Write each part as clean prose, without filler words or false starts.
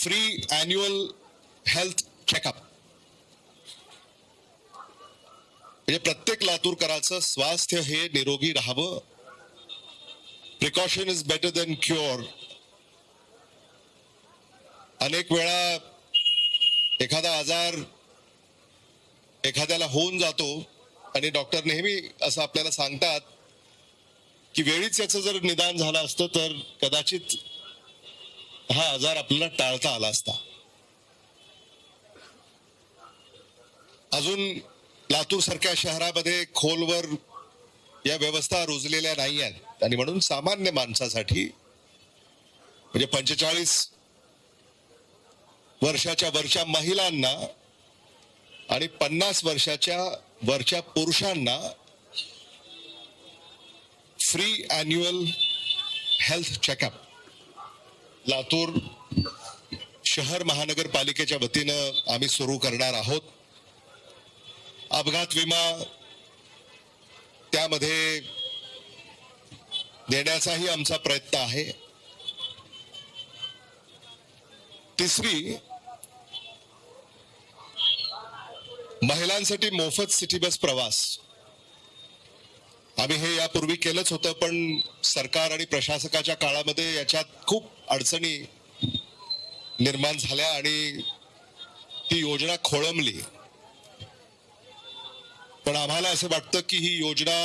Free annual health checkup, म्हणजे प्रत्येक लातूरकराचं स्वास्थ्य हे निरोगी राहावं. Precaution is better than cure. अनेक वेळा एखादा आजार एखाद्याला होऊन जातो आणि डॉक्टर नेहमी असं आपल्याला सांगतात की वेळीच याचं जर निदान झालं असतं तर कदाचित हा आजार आपल्याला टाळता आला असता. अजून लातूर सारख्या शहरामध्ये खोलवर या व्यवस्था रुजलेल्या नाही आहेत आणि म्हणून सामान्य माणसासाठी म्हणजे 45 वर्षाच्या वरच्या महिलांना आणि 50 वर्षाच्या वरच्या पुरुषांना free annual health checkup Latur शहर महानगरपालिकेच्या वतीनं आम्ही सुरू करणार आहोत. अपघात विमा त्यामध्ये देण्याचाही आमचा प्रयत्न आहे. तिसरी, महिलांसाठी मोफत सिटी बस प्रवास. आम्ही हे यापूर्वी केलंच होतं, पण सरकार आणि प्रशासकाच्या काळामध्ये याच्यात खूप अडचणी निर्माण झाल्या आणि ती योजना खोळंबली. पण आम्हाला असं वाटतं की ही योजना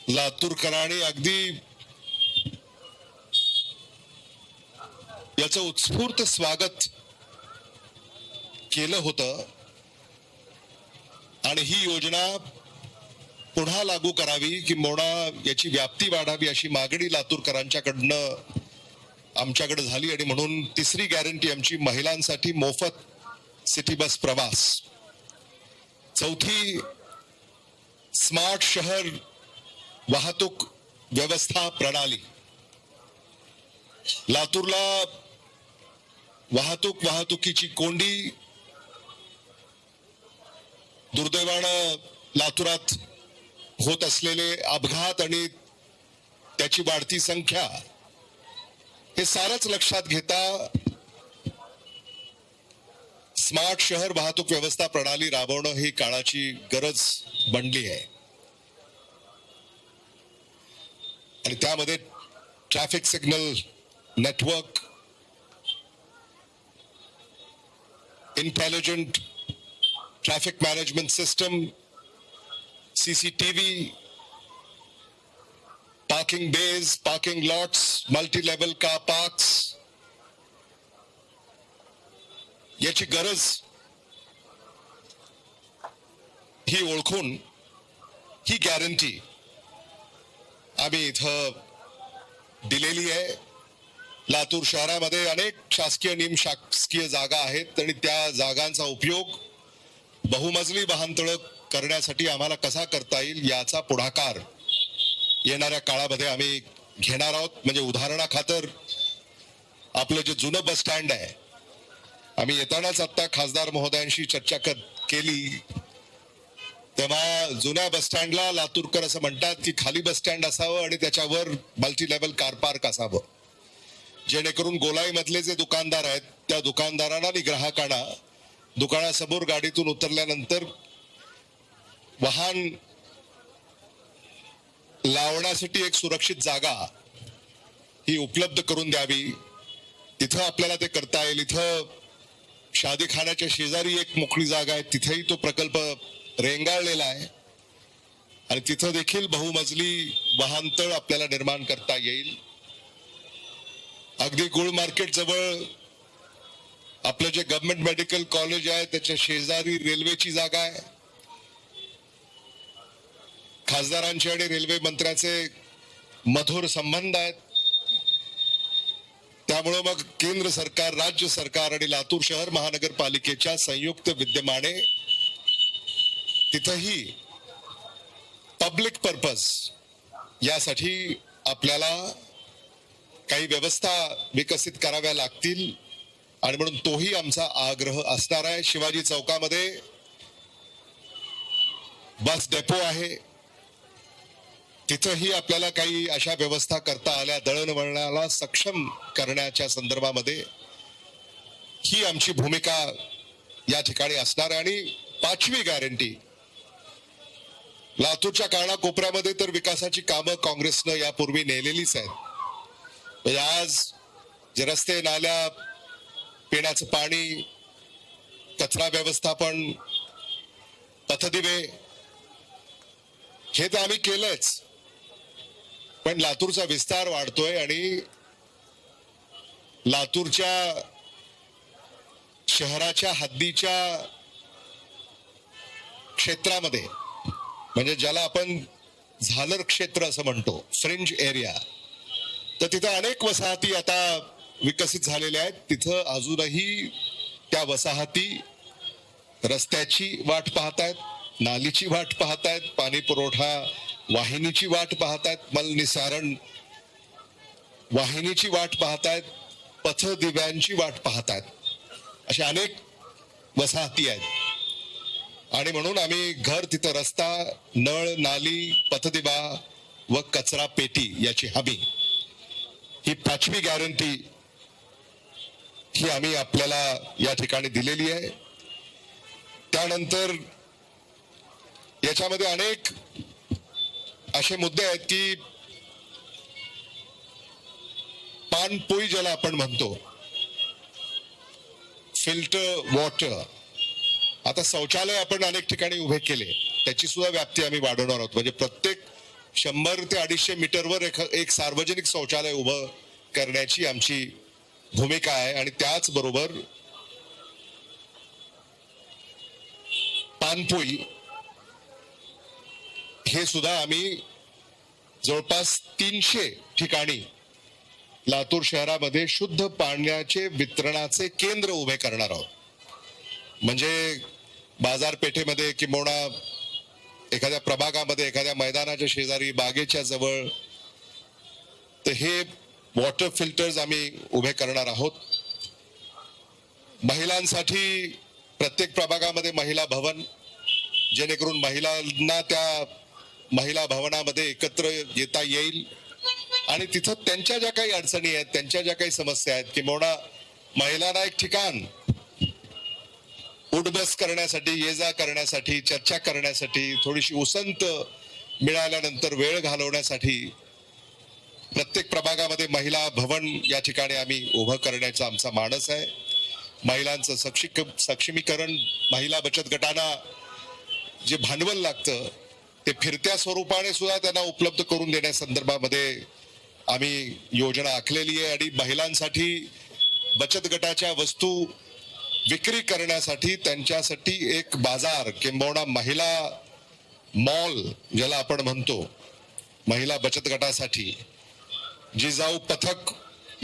लातूरकरांनी अगदी याचं उत्स्फूर्त स्वागत केलं होतं आणि ही योजना पुन्हा लागू करावी किंबहुना याची व्याप्ती वाढावी अशी मागणी लातूरकरांच्याकडनं आमच्याकडे झाली आणि म्हणून तिसरी गॅरंटी आमची महिलांसाठी मोफत सिटी बस प्रवास. चौथी, स्मार्ट शहर वाहतूक व्यवस्था प्रणाली. लातूरला वाहतुकीची कोंडी दुर्दैवानं लातूरात होत असलेले अपघात आणि त्याची वाढती संख्या हे सारच लक्षात घेता स्मार्ट शहर वाहतूक व्यवस्था प्रणाली राबवणं ही काळाची गरज बनली आहे. आणि त्यामध्ये traffic signal network, intelligent traffic management system, CCTV, parking bays, parking lots, multi level car parks याची गरज ही ओळखून ही गॅरंटी आम्ही इथं दिलेली आहे. लातूर शहरामध्ये अनेक शासकीय निमशासकीय जागा आहेत आणि त्या जागांचा उपयोग बहुमजली वाहनतळ करण्यासाठी आम्हाला कसा करता येईल याचा पुढाकार येणाऱ्या काळामध्ये आम्ही घेणार आहोत. म्हणजे उदाहरणाखातर आपलं जे जुनं बस स्टँड आहे, आम्ही येतानाच आता खासदार महोदयांशी चर्चा केली तेव्हा जुन्या बस स्टँडला लातूरकर असं म्हणतात की खाली बस स्टँड असावं आणि त्याच्यावर मल्टी लेवल कार पार्क असावं, जेणेकरून गोलाई मधले जे दुकानदार आहेत त्या दुकानदारांना आणि ग्राहकांना दुकानासमोर गाडीतून उतरल्यानंतर वाहन लावण्यासाठी एक सुरक्षित जागा ही उपलब्ध करून द्यावी. तिथं आपल्याला ते करता येईल. इथं शादीखान्याच्या शेजारी एक मोकळी जागा आहे, तिथेही तो प्रकल्प रेंगाळलेला आहे आणि तिथं देखील बहुमजली वाहनतळ आपल्याला निर्माण करता येईल. अगदी गुळ मार्केट जवळ आपलं जे गव्हर्नमेंट मेडिकल कॉलेज आहे त्याच्या शेजारी रेल्वेची जागा आहे. खासदारांचे आणि रेल्वे मंत्र्याचे मधुर संबंध आहेत, त्यामुळे मग केंद्र सरकार, राज्य सरकार आणि लातूर शहर महानगरपालिकेच्या संयुक्त विद्यमाने तिथंही पब्लिक पर्पज यासाठी आपल्याला काही व्यवस्था विकसित कराव्या लागतील आणि म्हणून तोही आमचा आग्रह असणार आहे. शिवाजी चौकामध्ये बस डेपो आहे, तिथंही आपल्याला काही अशा व्यवस्था करता आल्या, दळणवळणाला सक्षम करण्याच्या संदर्भामध्ये ही आमची भूमिका या ठिकाणी असणार. आणि पाचवी गॅरंटी, लातूरच्या कानाकोपऱ्यामध्ये तर विकासाची कामं काँग्रेसनं यापूर्वी नेलेलीच आहेत. म्हणजे आज जे रस्ते, नाल्या, पिण्याचं पाणी, कचरा व्यवस्थापन, पथदिवे, हे तर आम्ही केलंच. पण लातूरचा विस्तार वाढतोय आणि लातूरच्या शहराच्या हद्दीच्या क्षेत्रामध्ये, म्हणजे ज्याला आपण झालर क्षेत्र असं म्हणतो, फ्रिंज एरिया, तर तिथं अनेक वसाहती आता विकसित झालेल्या आहेत. तिथं अजूनही त्या वसाहती रस्त्याची वाट पाहतायत, नालीची वाट पाहतायत, पाणी पुरवठा वाहिनीची वाट पाहतायत, मलनिसारण वाहिनीची वाट पाहतायत, पथदिव्यांची वाट पाहतायत. अशा अनेक वसाहती आहेत. आणि म्हणून आम्ही घर तिथं रस्ता, नळ, नाली, पथदिवा व कचरा पेटी याची हमी, ही पाचवी गॅरंटी ही आम्ही आपल्याला या ठिकाणी दिलेली आहे. त्यानंतर याच्यामध्ये अनेक असे मुद्दे आहेत की पाणपोई ज्याला आपण म्हणतो, फिल्टर वॉटर, आता शौचालय आपण अनेक ठिकाणी उभे केले, त्याची सुद्धा व्याप्ती आम्ही वाढवणार आहोत. म्हणजे प्रत्येक 100 ते 250 मीटरवर एक सार्वजनिक शौचालय उभं करण्याची आमची भूमिका आहे. आणि त्याचबरोबर पाणपोई हे सुद्धा आम्ही जवळपास 300 ठिकाणी लातूर शहरामध्ये शुद्ध पाण्याचे वितरणाचे केंद्र उभे करणार आहोत. म्हणजे बाजारपेठेमध्ये किंवा एखाद्या प्रभागामध्ये, एखाद्या मैदानाच्या शेजारी, बागेच्या जवळ, तर हे वॉटर फिल्टर्स आम्ही उभे करणार आहोत. महिलांसाठी प्रत्येक प्रभागामध्ये महिला भवन, जेणेकरून महिलांना त्या महिला भवनामध्ये एकत्र येता येईल आणि तिथं त्यांच्या ज्या काही अडचणी आहेत, त्यांच्या ज्या काही समस्या आहेत, किंवा महिलांना एक ठिकाण उठबस करण्यासाठी, ये जा करण्यासाठी, चर्चा करण्यासाठी, थोडीशी उसंत मिळाल्यानंतर वेळ घालवण्यासाठी प्रत्येक प्रभागामध्ये महिला भवन या ठिकाणी आम्ही उभं करण्याचा आमचा मानस आहे. महिलांचं सक्षमीकरण, महिला बचत गटांना जे भांडवल लागतं ते फिरत्या स्वरूपाने सुद्धा त्यांना उपलब्ध करून देण्यासंदर्भामध्ये आम्ही योजना आखलेली आहे. आणि महिलांसाठी बचत गटाच्या वस्तू विक्री करण्यासाठी त्यांच्यासाठी एक बाजार किंबहुना महिला मॉल ज्याला आपण म्हणतो, महिला बचत गटासाठी जिजाऊ पथक,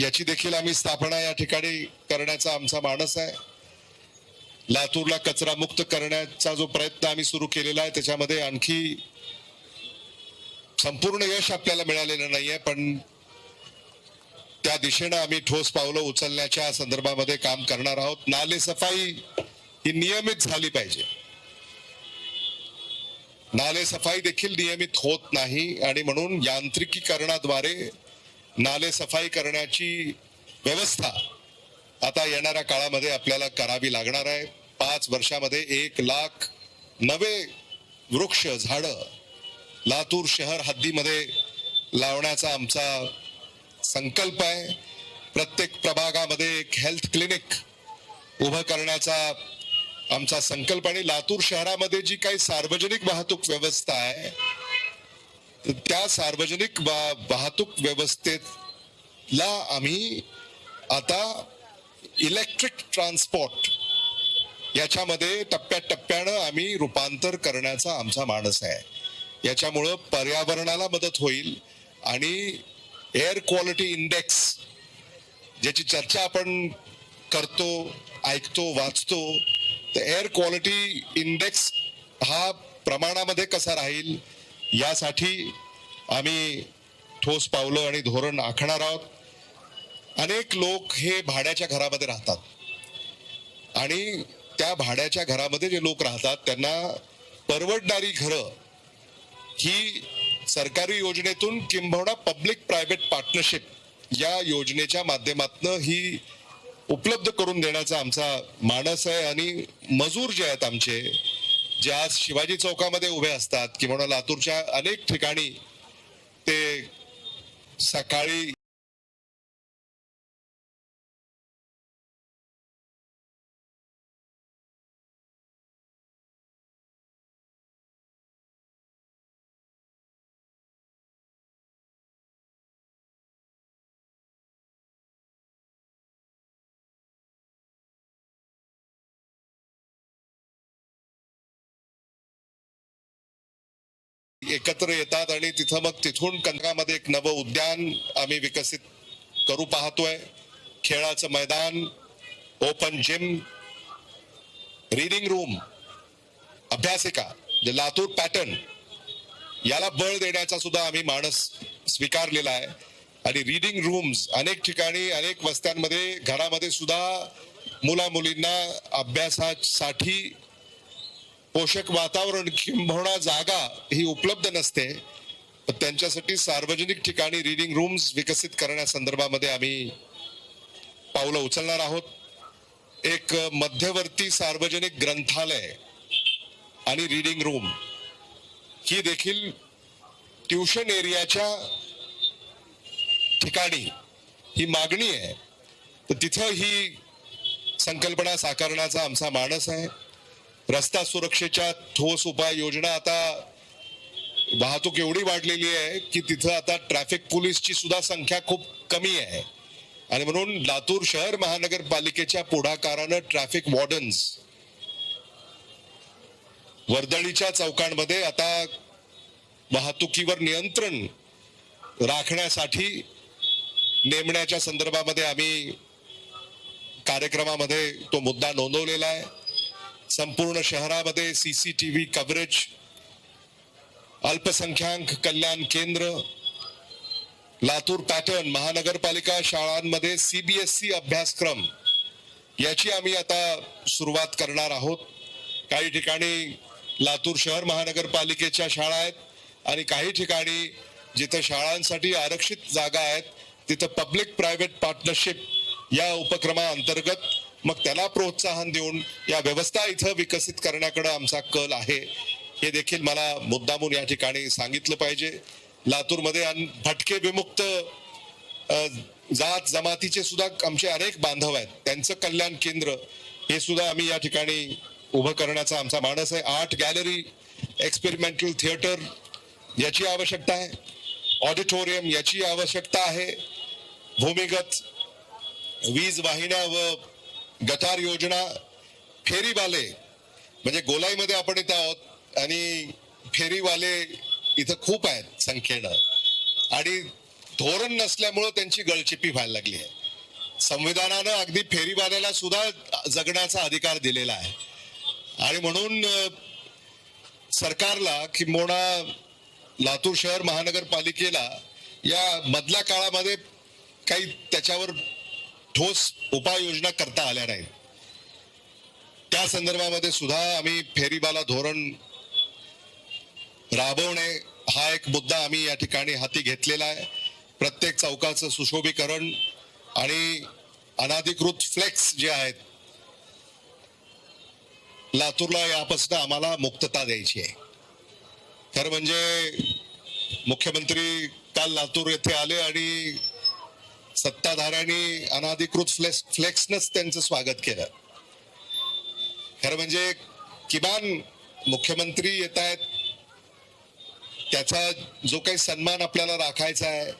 याची देखील आम्ही स्थापना या ठिकाणी करण्याचा आमचा मानस आहे. लातूरला कचरा मुक्त करण्याचा जो प्रयत्न आम्ही सुरू केलेला आहे, त्याच्यामध्ये आणखी संपूर्ण यश आपल्याला मिळालेलं नाहीये, पण त्या दिशेनं आम्ही ठोस पावलं उचलण्याच्या संदर्भामध्ये काम करणार आहोत. नाले सफाई ही नियमित झाली पाहिजे. नाले सफाई देखील नियमित होत नाही आणि म्हणून यांत्रिकीकरणाद्वारे नाले सफाई करण्याची व्यवस्था आता येणाऱ्या काळामध्ये आपल्याला करावी लागणार आहे. 5 वर्षामध्ये 1 लाख नवे वृक्ष, झाडं लातूर शहर हद्दीमध्ये लावण्याचा आमचा संकल्प आहे. प्रत्येक प्रभागामध्ये एक हेल्थ क्लिनिक उभं करण्याचा आमचा संकल्प. आणि लातूर शहरामध्ये जी काही सार्वजनिक वाहतूक व्यवस्था आहे, त्या सार्वजनिक वाहतूक व्यवस्थेला आम्ही आता इलेक्ट्रिक ट्रान्सपोर्ट याच्यामध्ये टप्प्याटप्प्यानं आम्ही रूपांतर करण्याचा आमचा मानस आहे. याच्यामुळं पर्यावरणाला मदत होईल आणि एअर क्वालिटी इंडेक्स ज्याची चर्चा आपण करतो, ऐकतो, वाचतो, तर एअर क्वालिटी इंडेक्स हा प्रमाणामध्ये कसा राहील यासाठी आम्ही ठोस पावलं आणि धोरण आखणार आहोत. अनेक लोक हे भाड्याच्या घरामध्ये राहतात आणि त्या भाड्याच्या घरामध्ये जे लोक राहतात त्यांना परवडणारी घरं ही सरकारी योजनेतून किंबहुना पब्लिक प्रायव्हेट पार्टनरशिप या योजनेच्या माध्यमातून ही उपलब्ध करून देण्याचा आमचा मानस आहे. आणि मजूर जे आहेत आमचे, जे आज शिवाजी चौकामध्ये उभे असतात किंवा लातूरच्या अनेक ठिकाणी ते सकाळी एकत्र येतात आणि तिथं मग तिथून कंदकामध्ये एक नवं उद्यान आम्ही विकसित करू पाहतोय. खेळाचं मैदान, ओपन जिम, रीडिंग रूम, अभ्यासिका, जे लातूर पॅटर्न याला बळ देण्याचा सुद्धा आम्ही मानस स्वीकारलेला आहे. आणि रीडिंग रूम्स अनेक ठिकाणी, अनेक वस्त्यांमध्ये, घरामध्ये सुद्धा मुला मुलींना अभ्यासासाठी पोषक वातावरण किंबहुना जागा ही उपलब्ध नसते. त्यांच्यासाठी सार्वजनिक ठिकाणी रीडिंग रूम्स विकसित करण्यासंदर्भामध्ये आम्ही पावलं उचलणार आहोत. एक मध्यवर्ती सार्वजनिक ग्रंथालय आणि रीडिंग रूम ही देखील ट्युशन एरियाच्या ठिकाणी ही मागणी आहे. तर तिथं ही संकल्पना साकारण्याचा आमचा मानस आहे. रस्ता सुरक्षेच्या ठोस उपाययोजना, आता वाहतूक एवढी वाढलेली आहे की तिथं आता ट्रॅफिक पोलीसची सुद्धा संख्या खूप कमी आहे. आणि म्हणून लातूर शहर महानगरपालिकेच्या पुढाकारानं ट्रॅफिक वॉर्डन्स वर्दळीच्या चौकांमध्ये आता वाहतुकीवर नियंत्रण राखण्यासाठी नेमण्याच्या संदर्भामध्ये आम्ही कार्यक्रमामध्ये तो मुद्दा नोंदवलेला आहे. संपूर्ण शहरामध्ये सीसीटीव्ही कव्हरेज, अल्पसंख्याक कल्याण केंद्र, लातूर पॅटर्न, महानगरपालिका शाळांमध्ये सीबीएसई अभ्यासक्रम याची आम्ही आता सुरुवात करणार आहोत. काही ठिकाणी लातूर शहर महानगरपालिकेच्या शाळा आहेत आणि काही ठिकाणी जिथं शाळांसाठी आरक्षित जागा आहेत तिथं पब्लिक प्रायव्हेट पार्टनरशिप या उपक्रमाअंतर्गत मग त्याला प्रोत्साहन देऊन या व्यवस्था इथं विकसित करण्याकडे आमचा कल आहे. हे देखील मला मुद्दामून या ठिकाणी सांगितलं पाहिजे. लातूरमध्ये भटके विमुक्त जात जमातीचे सुद्धा आमचे अनेक बांधव आहेत, त्यांचं कल्याण केंद्र हे सुद्धा आम्ही या ठिकाणी उभं करण्याचा आमचा मानस आहे. आर्ट गॅलरी, एक्सपेरिमेंटल थिएटर याची आवश्यकता आहे. ऑडिटोरियम याची आवश्यकता आहे. भूमिगत वीज वाहिन्या व गटार योजना, फेरीवाले, म्हणजे गोलाईमध्ये आपण इथं आहोत आणि फेरीवाले इथं खूप आहेत संख्येनं आणि धोरण नसल्यामुळं त्यांची गळचिपी व्हायला लागली आहे. संविधानानं अगदी फेरीवाल्याला सुद्धा जगण्याचा अधिकार दिलेला आहे आणि म्हणून सरकारला किंबहुना लातूर शहर महानगरपालिकेला या मधल्या काळामध्ये काही त्याच्यावर ठोस उपाययोजना करता आल्या नाही. त्या संदर्भामध्ये सुद्धा आम्ही फेरीवाला धोरण राबवणे हा एक मुद्दा आम्ही या ठिकाणी हाती घेतलेला आहे. प्रत्येक चौकाचं सुशोभीकरण आणि अनाधिकृत फ्लेक्स जे आहेत, लातूरला यापासून आम्हाला मुक्तता द्यायची आहे. खरं म्हणजे मुख्यमंत्री काल लातूर येथे आले आणि सत्ताधाऱ्यांनी अनाधिकृत फ्लेक्सनच त्यांचं स्वागत केलं. खरं म्हणजे किमान मुख्यमंत्री येत आहेत, त्याचा जो काही सन्मान आपल्याला राखायचा आहे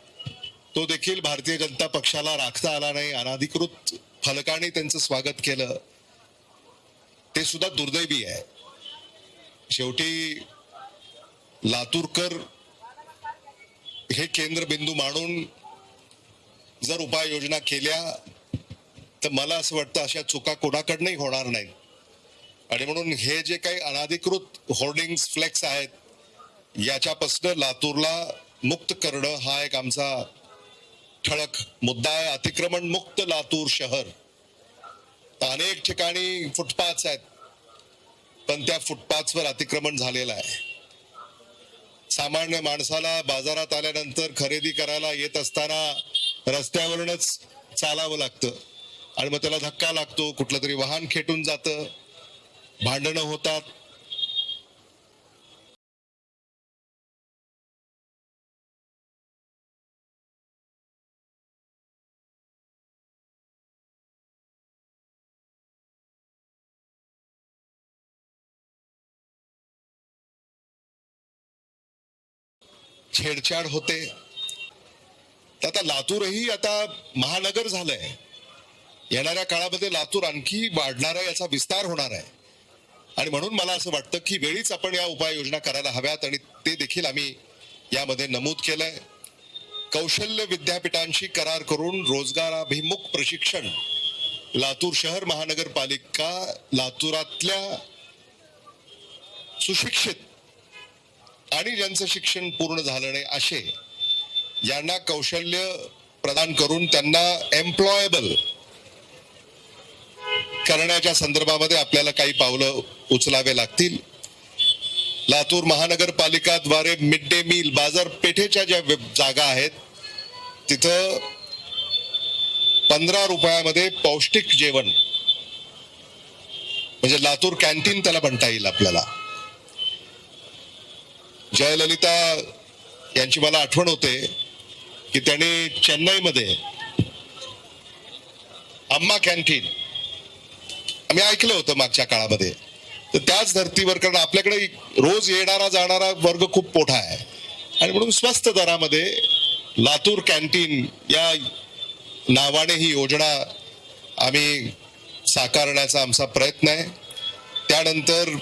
तो देखील भारतीय जनता पक्षाला राखता आला नाही. अनाधिकृत फलकाने त्यांचं स्वागत केलं, ते सुद्धा दुर्दैवी आहे. शेवटी लातूरकर हे केंद्रबिंदू मानून जर उपाययोजना केल्या तर मला असं वाटतं अशा चुका कोणाकडनंही होणार नाहीत. आणि म्हणून हे जे काही अनाधिकृत होर्डिंग्स फ्लेक्स आहेत याच्यापासून लातूरला मुक्त करणं हा एक आमचा ठळक मुद्दा आहे. अतिक्रमण मुक्त लातूर शहर. अनेक ठिकाणी फुटपाथ्स आहेत पण त्या फुटपाथ्सवर अतिक्रमण झालेलं आहे. सामान्य माणसाला बाजारात आल्यानंतर खरेदी करायला येत असताना रस्त्यावरूनच चालावं लागतं आणि मग त्याला धक्का लागतो, कुठलं तरी वाहन खेटून जातं, भांडणं होतात. छेडछाड होते. आता लातूरही आता महानगर झालंय. येणाऱ्या काळामध्ये लातूर आणखी वाढणार आहे, याचा विस्तार होणार आहे. आणि म्हणून मला असं वाटतं की वेळीच आपण या उपाययोजना करायला हव्यात आणि ते देखील आम्ही यामध्ये नमूद केलंय. कौशल्य विद्यापीठांशी करार करून रोजगाराभिमुख प्रशिक्षण लातूर शहर महानगरपालिका लातूरातल्या सुशिक्षित आणि ज्यांचं शिक्षण पूर्ण झालं नाही असे यांना कौशल्य प्रदान करून त्यांना एम्प्लॉयबल करण्याच्या संदर्भामध्ये आपल्याला काही पावलं उचलावे लागतील. लातूर महानगरपालिकाद्वारे मिड डे मील बाजारपेठेच्या ज्या जागा आहेत तिथं 15 रुपयामध्ये पौष्टिक जेवण म्हणजे लातूर कॅन्टीन त्याला म्हणता येईल आपल्याला. जयललिता यांची मला आठवण होते की त्यांनी चेन्नईमध्ये अम्मा कॅन्टीन आम्ही ऐकलं होतं मागच्या काळामध्ये. तर त्याच धर्तीवर, कारण आपल्याकडे रोज येणारा जाणारा वर्ग खूप मोठा आहे आणि म्हणून स्वस्त दरामध्ये लातूर कॅन्टीन या नावाने ही योजना आम्ही साकारण्याचा आमचा प्रयत्न आहे. त्यानंतर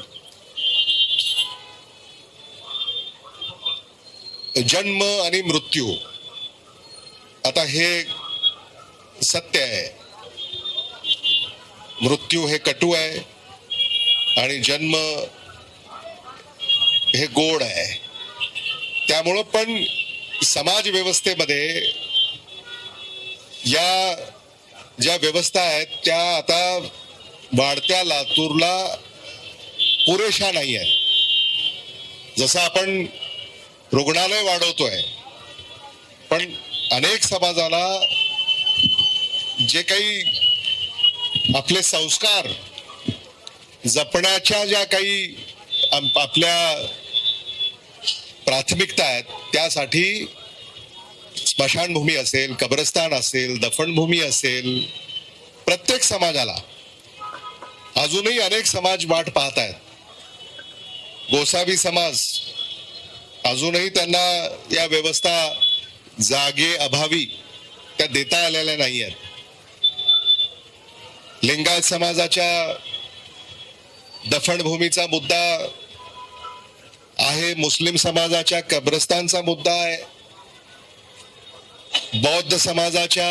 जन्म आणि मृत्यू, आता हे सत्य आहे. मृत्यू हे कटू आहे आणि जन्म हे गोड आहे. त्यामुळं पण समाज व्यवस्थेमध्ये या ज्या व्यवस्था आहेत त्या आता वाढत्या लातूरला पुरेशा नाही आहेत. जसं आपण रुग्णालय वाढवतोय पण अनेक समाजाला जे काही आपले संस्कार जपण्याच्या ज्या काही आपल्या प्राथमिकता आहेत त्यासाठी स्मशानभूमी असेल, कब्रस्तान असेल, दफनभूमी असेल, प्रत्येक समाजाला अजूनही अनेक समाज वाट पाहत आहेत. गोसावी समाज अजूनही त्यांना या व्यवस्था जागे अभावी त्या देता आलेल्या नाही आहेत. लिंगायत समाजाच्या दफनभूमीचा मुद्दा आहे, मुस्लिम समाजाच्या कब्रस्तानचा मुद्दा आहे, बौद्ध समाजाच्या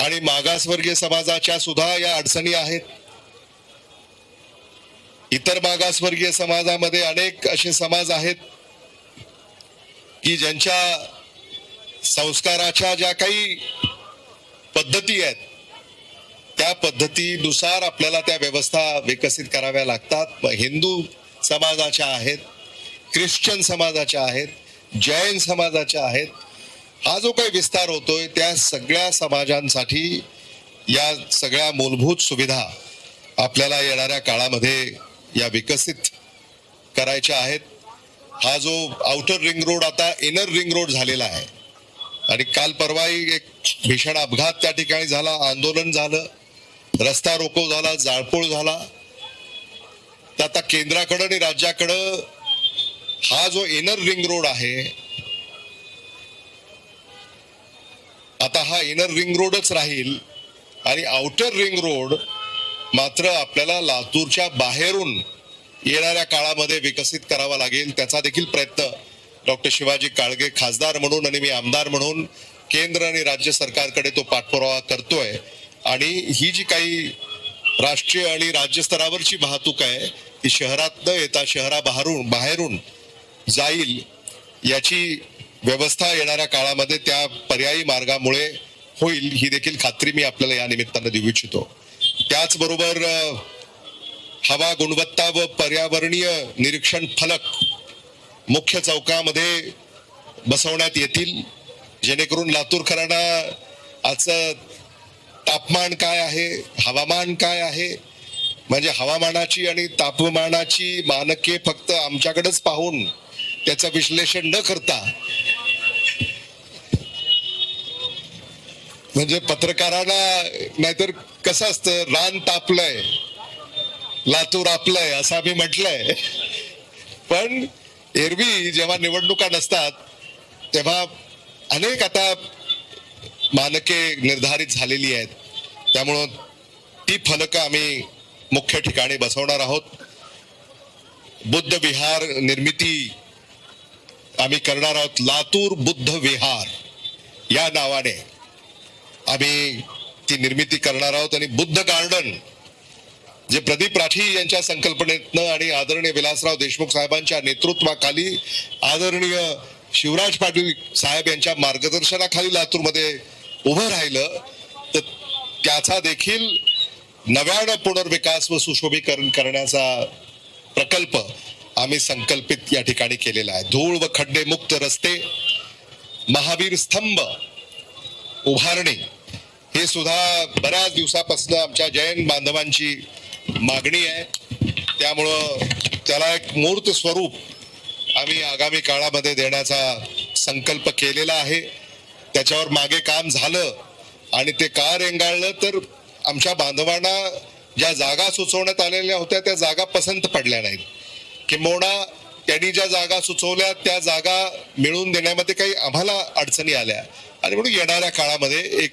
आणि मागासवर्गीय समाजाच्या सुद्धा या अडचणी आहेत. इतर मागासवर्गीय समाजामध्ये अनेक असे समाज आहेत की ज्यांच्या संस्काराच्या ज्या काही पद्धती आहेत त्या पद्धतीनुसार आपल्याला त्या व्यवस्था विकसित कराव्या लागतात. हिंदू समाजाच्या आहेत, ख्रिश्चन समाजाच्या आहेत, जैन समाजाच्या आहेत. हा जो काही विस्तार होतोय त्या सगळ्या समाजांसाठी या सगळ्या मूलभूत सुविधा आपल्याला येणाऱ्या काळामध्ये या विकसित करायच्या आहेत. हा जो आउटर रिंग रोड आता इनर रिंग रोड झालेला आहे आणि काल परवाही एक भीषण अपघात त्या ठिकाणी झाला, आंदोलन झालं, रस्ता रोको झाला, जाळपोळ झाला. तर आता केंद्राकडं आणि राज्याकडं हा जो इनर रिंग रोड आहे आता हा इनर रिंग रोडच राहील आणि आउटर रिंग रोड मात्र आपल्याला लातूरच्या बाहेरून येणाऱ्या काळामध्ये विकसित करावा लागेल. त्याचा देखील प्रयत्न डॉक्टर शिवाजी काळगे खासदार म्हणून आणि मी आमदार म्हणून केंद्र आणि राज्य सरकारकडे तो पाठपुरावा करतोय. आणि ही जी काही राष्ट्रीय आणि राज्य स्तरावरची वाहतूक आहे ती शहरात न येता बाहेरून जाईल याची व्यवस्था येणाऱ्या काळामध्ये त्या पर्यायी मार्गामुळे होईल ही देखील खात्री मी आपल्याला या निमित्तानं देऊ इच्छितो. त्याचबरोबर हवा गुणवत्ता व पर्यावरणीय निरीक्षण फलक मुख्य चौकामध्ये बसवण्यात येतील, जेणेकरून लातूरकरांना आजचं तापमान काय आहे, हवामान काय आहे, म्हणजे हवामानाची आणि तापमानाची मानके फक्त आमच्याकडेच पाहून त्याचं विश्लेषण न करता, म्हणजे पत्रकारांना नाहीतर कसं असतं, रान तापलंय लातूर आपलंय असं आम्ही म्हटलंय, पण एरवी जेव्हा निवडणुका नसतात तेव्हा अनेक आता मानके निर्धारित झालेली आहेत. त्यामुळं ती फलकं आम्ही मुख्य ठिकाणी बसवणार आहोत. बुद्ध विहार निर्मिती आम्ही करणार आहोत. लातूर बुद्ध विहार या नावाने आम्ही ती निर्मिती करणार आहोत. आणि बुद्ध गार्डन जे प्रदीप राठी यांच्या संकल्पनेतनं आणि आदरणीय विलासराव देशमुख साहेबांच्या नेतृत्वाखाली, आदरणीय शिवराज पाटील साहेब यांच्या मार्गदर्शनाखाली लातूरमध्ये उभं राहिलं, तर त्याचा देखील नव्यानं पुनर्विकास व सुशोभीकरण करण्याचा प्रकल्प आम्ही संकल्पित या ठिकाणी केलेला आहे. धूळ व खड्डे मुक्त रस्ते, महावीर स्तंभ उभारणी, हे सुद्धा बऱ्याच दिवसापासून आमच्या जैन बांधवांची मागणी आहे. त्यामुळं त्याला एक मूर्त स्वरूप आम्ही आगामी काळामध्ये देण्याचा संकल्प केलेला आहे. त्याच्यावर मागे काम झालं आणि ते का रेंगाळलं, तर आमच्या बांधवांना ज्या जागा सुचवण्यात आलेल्या होत्या त्या जागा पसंत पडल्या नाहीत, किंबहुना त्यांनी ज्या जागा सुचवल्या त्या जागा मिळवून देण्यामध्ये काही आम्हाला अडचणी आल्या, आणि म्हणून येणाऱ्या काळामध्ये एक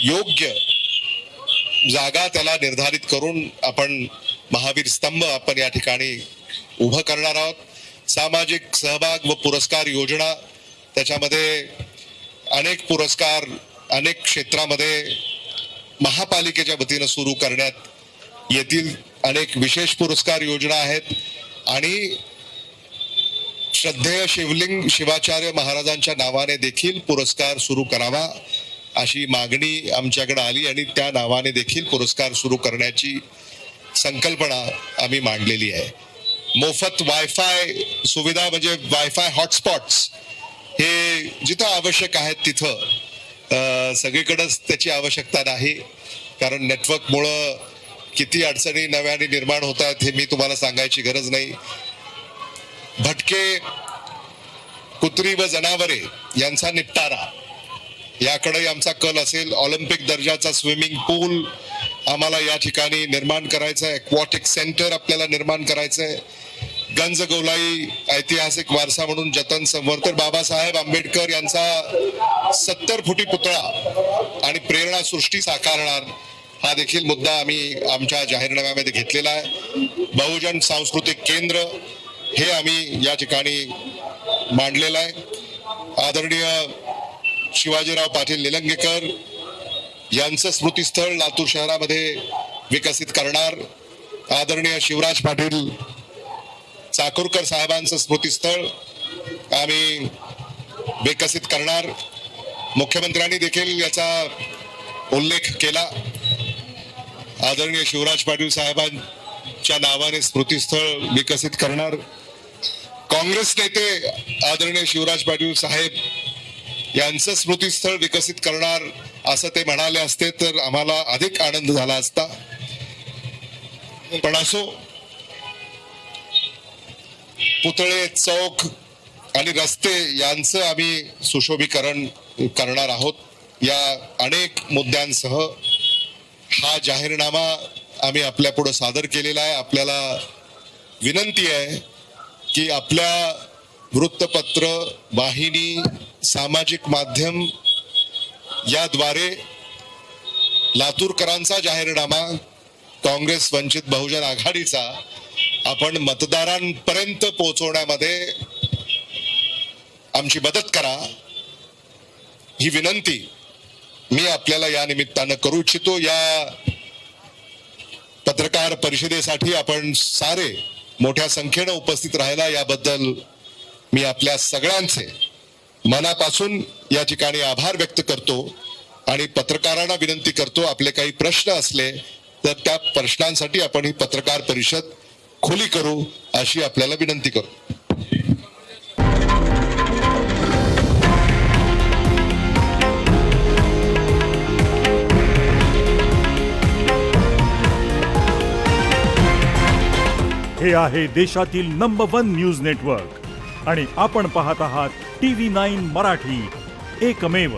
योग्य जागा त्याला निर्धारित करून आपण महावीर स्तंभ आपण या ठिकाणी उभं करणार आहोत. सामाजिक सहभाग व पुरस्कार योजना, त्याच्यामध्ये अनेक पुरस्कार अनेक क्षेत्रामध्ये महापालिकेच्या वतीनं सुरू करण्यात येतील. अनेक विशेष पुरस्कार योजना आहेत आणि श्रद्धेय शिवलिंग शिवाचार्य महाराजांच्या नावाने देखील पुरस्कार सुरू करावा अशी मागणी आमच्याकडे आली, आणि त्या नावाने देखील पुरस्कार सुरू करण्याची संकल्पना आम्ही मांडलेली आहे. मोफत वायफाय सुविधा, म्हणजे वायफाय हॉटस्पॉट्स हे जिथं आवश्यक आहेत तिथं, सगळीकडेच त्याची आवश्यकता नाही, कारण नेटवर्कमुळं किती अडचणी नव्याने निर्माण होत आहेत हे मी तुम्हाला सांगायची गरज नाही. भटके कुत्री व जनावरे यांचा निपटारा याकडे आमचा कल असेल. ऑलिम्पिक दर्जाचा स्विमिंग पूल आम्हाला या ठिकाणी निर्माण करायचं आहे. एक्वॉटिक सेंटर आपल्याला निर्माण करायचं आहे. गंजगोलाई ऐतिहासिक वारसा म्हणून जतन संवर्धन, बाबासाहेब आंबेडकर यांचा 70 फुटी पुतळा आणि प्रेरणा सृष्टी साकारणार, हा देखील मुद्दा आम्ही आमच्या जाहीरनाम्यामध्ये घेतलेला आहे. बहुजन सांस्कृतिक केंद्र हे आम्ही या ठिकाणी मांडलेलं आहे. आदरणीय शिवाजीराव पाटील निलंगेकर यांचं स्मृतीस्थळ लातूर शहरामध्ये विकसित करणार. आदरणीय शिवराज पाटील चाकूरकर साहेबांचं स्मृतीस्थळ आम्ही विकसित करणार. मुख्यमंत्र्यांनी देखील याचा उल्लेख केला. आदरणीय शिवराज पाटील साहेबांच्या नावाने स्मृतीस्थळ विकसित करणार. काँग्रेस नेते आदरणीय शिवराज पाटील साहेब यांचं स्मृतीस्थळ विकसित करणार असं ते म्हणाले असते तर आम्हाला अधिक आनंद झाला असता. पण असो, पुतळे, चौक आणि रस्ते यांचं आम्ही सुशोभीकरण करणार आहोत. या अनेक मुद्द्यांसह हा जाहीरनामा आम्ही आपल्या पुढे सादर केलेला आहे. आपल्याला विनंती आहे की आपल्या वृत्तपत्र, वाहिनी, सामाजिक माध्यम याद्वारे लातूरकरांचा जाहीरनामा, काँग्रेस वंचित बहुजन आघाडीचा आपण मतदारांपर्यंत पोहोचवण्यामध्ये आमची मदत करा, ही विनंती मी आपल्याला या निमित्तानं करू इच्छितो. या पत्रकार परिषदेसाठी आपण सारे मोठ्या संख्येनं उपस्थित राहिला याबद्दल मी आपल्या सगळ्यांचे मनापासून या ठिकाणी आभार व्यक्त करतो आणि पत्रकारांना विनंती करतो, आपले काही प्रश्न असले तर त्या प्रश्नांसाठी आपण ही पत्रकार परिषद खुली करू अशी आपल्याला विनंती करू. हे आहे देशातील नंबर 1 न्यूज नेटवर्क आणि आपण पाहत आहात TV9 मराठी, एकमेव.